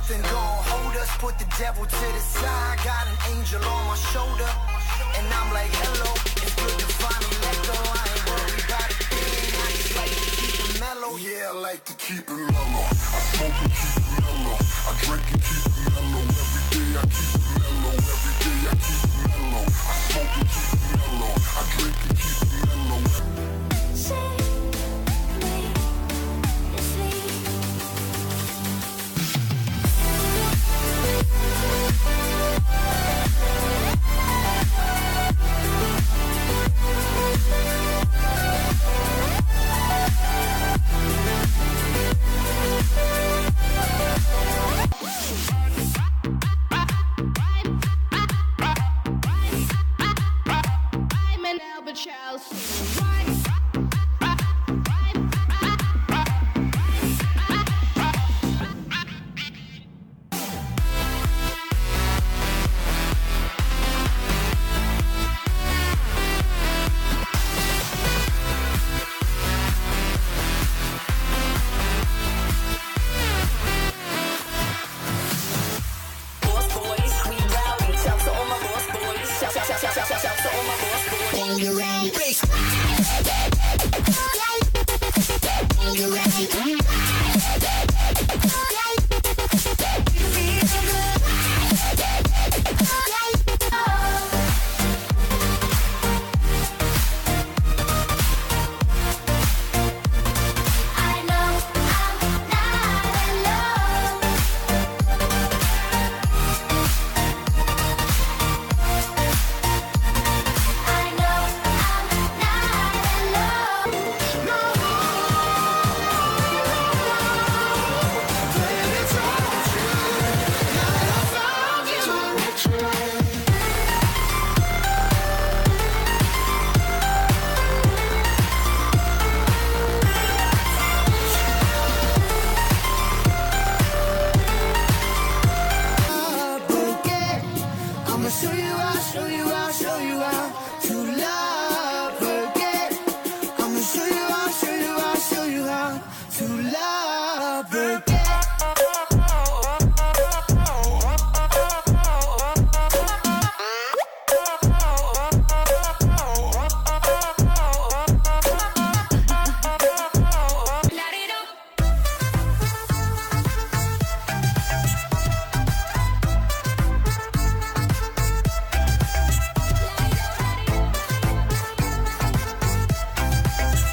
nothing gon' hold us. Put the devil to the side. Got an angel on my shoulder, and I'm like, hello. It's good to finally let go. I ain't worried about a thing. I just like to keep it mellow. Yeah, I like to keep it mellow. I smoke and keep it mellow. I drink and keep it mellow. Every day I keep it mellow. Every day I keep it mellow. I smoke and keep it mellow. I drink and keep it mellow.